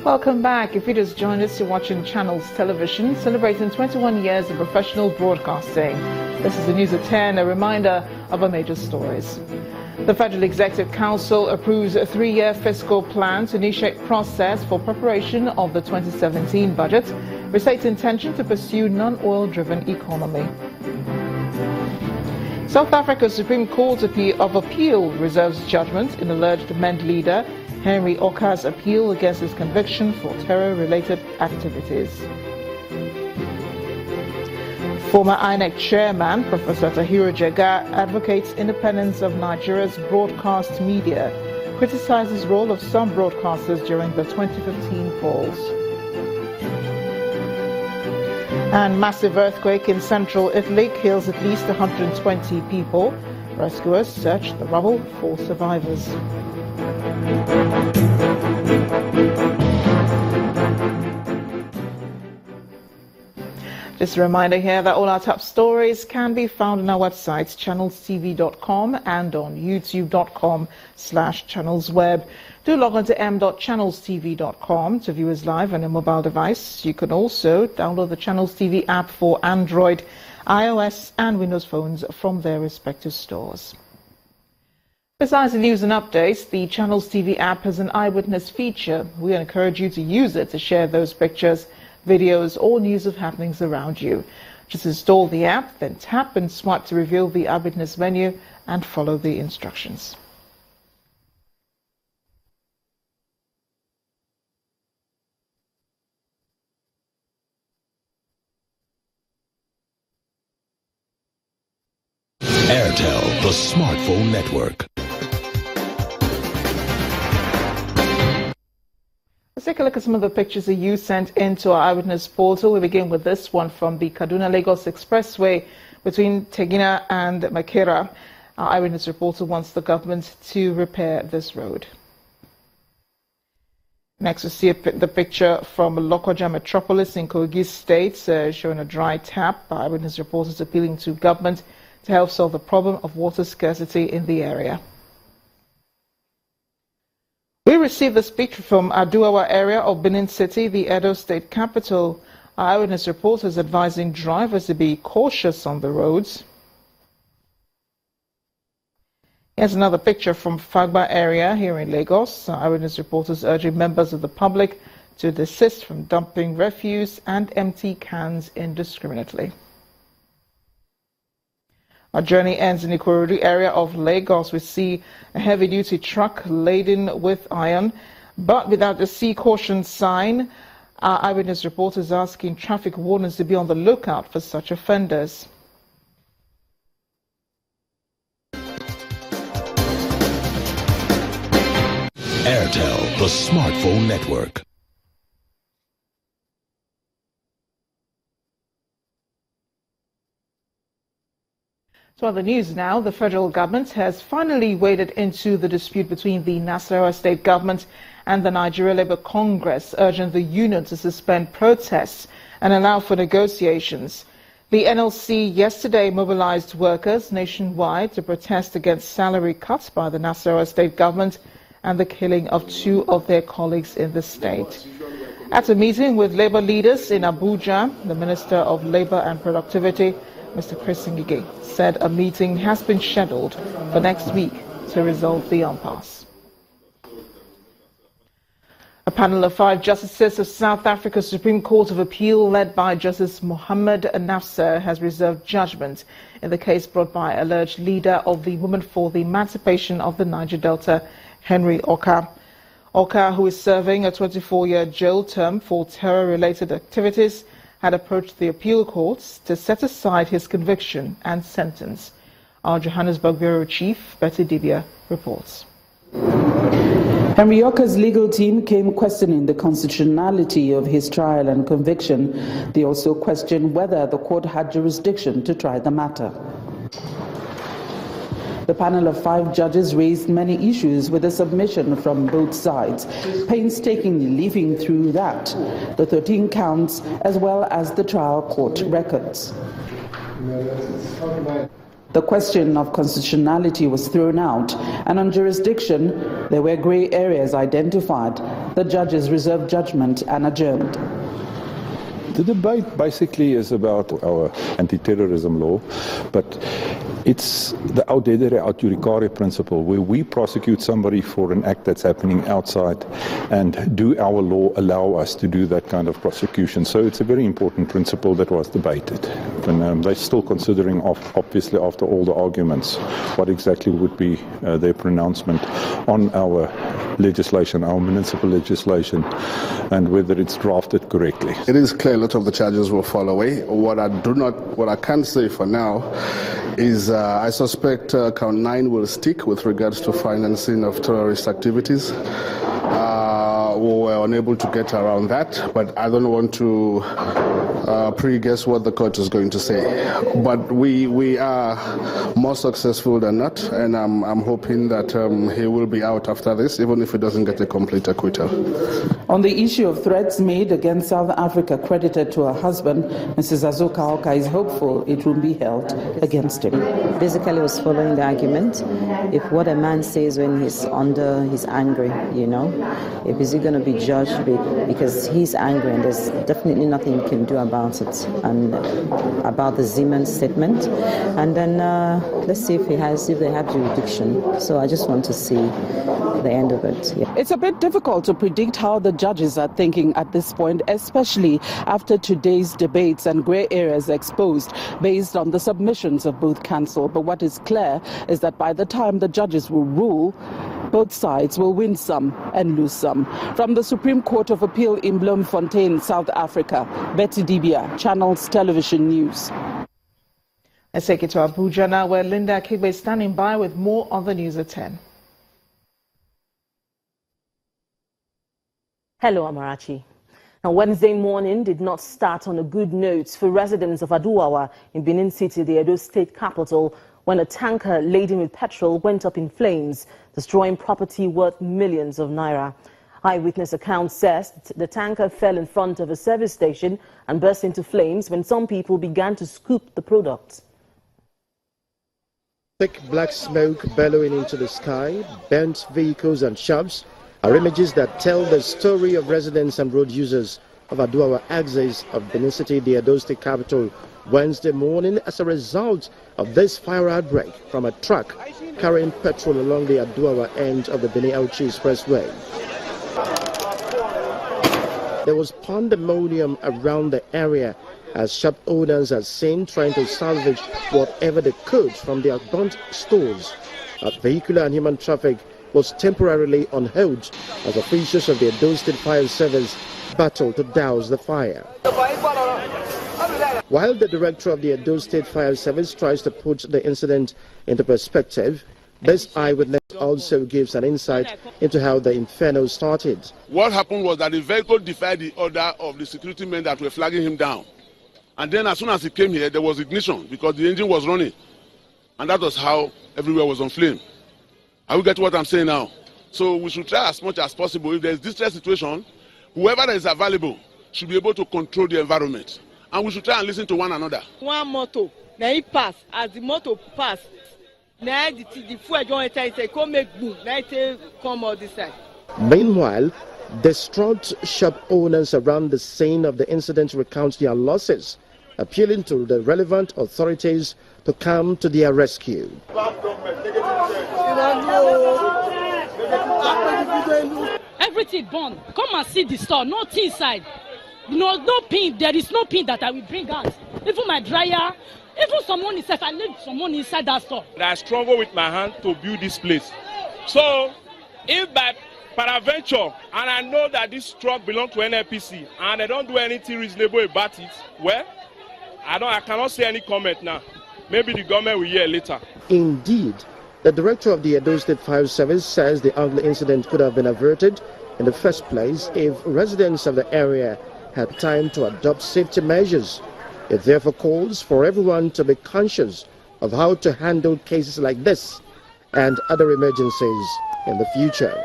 Welcome back. If you just joined us, you're watching Channels Television, celebrating 21 years of professional broadcasting. This is the news at 10, a reminder of our major stories. The Federal Executive Council approves a 3-year fiscal plan to initiate process for preparation of the 2017 budget, with state's intention to pursue non-oil-driven economy. South Africa's Supreme Court of Appeal reserves judgment in alleged MEND leader Henry Okah's appeal against his conviction for terror-related activities. Former INEC chairman Professor Tahiru Jega advocates independence of Nigeria's broadcast media, criticizes role of some broadcasters during the 2015 polls. And massive earthquake in central Italy kills at least 120 people. Rescuers search the rubble for survivors. Just a reminder here that all our top stories can be found on our websites, channelstv.com and on youtube.com/channelsweb. Do log on to m.channelstv.com to view us live on a mobile device. You can also download the Channels TV app for Android, iOS and Windows phones from their respective stores. Besides the news and updates, the Channels TV app has an eyewitness feature. We encourage you to use it to share those pictures, videos or news of happenings around you. Just install the app, then tap and swipe to reveal the eyewitness menu and follow the instructions. Airtel, the smartphone network. Let's take a look at some of the pictures that you sent into our eyewitness portal. We begin with this one from the Kaduna-Lagos Expressway between Tegina and Makera. Our eyewitness reporter wants the government to repair this road. Next, we see the picture from Lokoja Metropolis in Kogi State, showing a dry tap. Our eyewitness reporters appealing to government to help solve the problem of water scarcity in the area. We received this picture from Aduawa area of Benin City, the Edo State capital. Our eyewitness reporters advising drivers to be cautious on the roads. Here's another picture from Fagba area here in Lagos. Our eyewitness reporters urging members of the public to desist from dumping refuse and empty cans indiscriminately. Our journey ends in the Ikorodu area of Lagos. We see a heavy-duty truck laden with iron, but without the sea caution sign. Our eyewitness reporters asking traffic wardens to be on the lookout for such offenders. Airtel, the smartphone network. So on the news now, the federal government has finally waded into the dispute between the Nasarawa state government and the Nigeria Labour Congress, urging the union to suspend protests and allow for negotiations. The NLC yesterday mobilized workers nationwide to protest against salary cuts by the Nasarawa state government and the killing of 2 of their colleagues in the state. At a meeting with labour leaders in Abuja, the Minister of Labour and Productivity, Mr. Chris Ngige, said a meeting has been scheduled for next week to resolve the impasse. A panel of 5 justices of South Africa's Supreme Court of Appeal, led by Justice Mohammed Nafsa, has reserved judgment in the case brought by alleged leader of the Women for the Emancipation of the Niger Delta, Henry Okah. Okah, who is serving a 24-year jail term for terror-related activities, had approached the appeal courts to set aside his conviction and sentence. Our Johannesburg Bureau Chief, Betty Dibia, reports. Henry Okah's legal team came questioning the constitutionality of his trial and conviction. They also questioned whether the court had jurisdiction to try the matter. The panel of 5 judges raised many issues with a submission from both sides, painstakingly leafing through that, the 13 counts as well as the trial court records. the question of constitutionality was thrown out, and on jurisdiction, there were grey areas identified. The judges reserved judgment and adjourned. The debate basically is about our anti-terrorism law, but it's the audere aut judicare principle, where we prosecute somebody for an act that's happening outside, and do our law allow us to do that kind of prosecution? So it's a very important principle that was debated. And they're still considering, obviously after all the arguments, what exactly would be their pronouncement on our legislation, our municipal legislation, and whether it's drafted correctly. It is clear a lot of the charges will fall away. What I can't say for now is I suspect count 9 will stick with regards to financing of terrorist activities. We were unable to get around that, but I don't want to pre-guess what the court is going to say. But we are more successful than not, and I'm hoping that he will be out after this, even if he doesn't get a complete acquittal. On the issue of threats made against South Africa credited to her husband, Mrs. Azuka Okah is hopeful it will be held against him. Basically, I was following the argument. If what a man says when he's angry, if he's going to be judged because he's angry, and there's definitely nothing you can do about it, and about the Zeman statement. And then let's see if they have jurisdiction. So I just want to see the end of it. Yeah. It's a bit difficult to predict how the judges are thinking at this point, especially after today's debates and grey areas exposed based on the submissions of both counsel. But what is clear is that by the time the judges will rule, both sides will win some and lose some. From the Supreme Court of Appeal in Bloemfontein, South Africa, Betty Dibia, Channels Television News. Let's take it to Abuja now, where Linda Kigbe is standing by with more on the news at 10. Hello, Amarachi. Now, Wednesday morning did not start on a good note for residents of Aduwawa in Benin City, the Edo State capital, when a tanker laden with petrol went up in flames, destroying property worth millions of naira. Eyewitness account says the tanker fell in front of a service station and burst into flames when some people began to scoop the product. Thick black smoke bellowing into the sky, burnt vehicles and shops are images that tell the story of residents and road users of Aduwawa axis of Benin City, the Edo State capital, Wednesday morning as a result of this fire outbreak from a truck carrying petrol along the Aduwawa end of the Benin-Auchi Expressway. There was pandemonium around the area as shop owners are seen trying to salvage whatever they could from their burnt stores. Vehicular and human traffic was temporarily on hold as officials of the Edo State Fire Service battled to douse the fire. While the director of the Edo State Fire Service tries to put the incident into perspective, this eyewitness also gives an insight into how the inferno started. What happened was that the vehicle defied the order of the security men that were flagging him down. And then as soon as he came here, there was ignition because the engine was running. And that was how everywhere was on flame. Are we getting what I'm saying now? So we should try as much as possible. If there's distress situation, whoever is available should be able to control the environment. And we should try and listen to one another. One motor, now it pass. As the motor pass, now the fuel don't say come make boom. Now it come out this side. Meanwhile, distraught shop owners around the scene of the incident recount their losses, appealing to the relevant authorities to come to their rescue. Everything burned. Come and see the store. Nothing inside. No pin. There is no pin that I will bring out. Even my dryer. Even someone inside. I leave someone inside that store. I struggle with my hand to build this place. So, if by peradventure, and I know that this truck belongs to NLPC, and they don't do anything reasonable about it, well, I cannot say any comment now. Maybe the government will hear later. Indeed, the director of the Edo State Fire Service says the ugly incident could have been averted in the first place if residents of the area had time to adopt safety measures. It therefore calls for everyone to be conscious of how to handle cases like this and other emergencies in the future.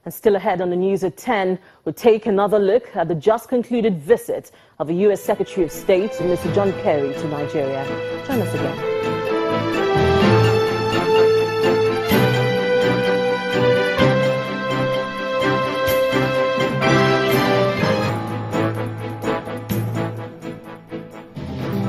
And still ahead on the news at 10, we'll take another look at the just concluded visit of the U.S. Secretary of State, Mr. John Kerry, to Nigeria. Join us again.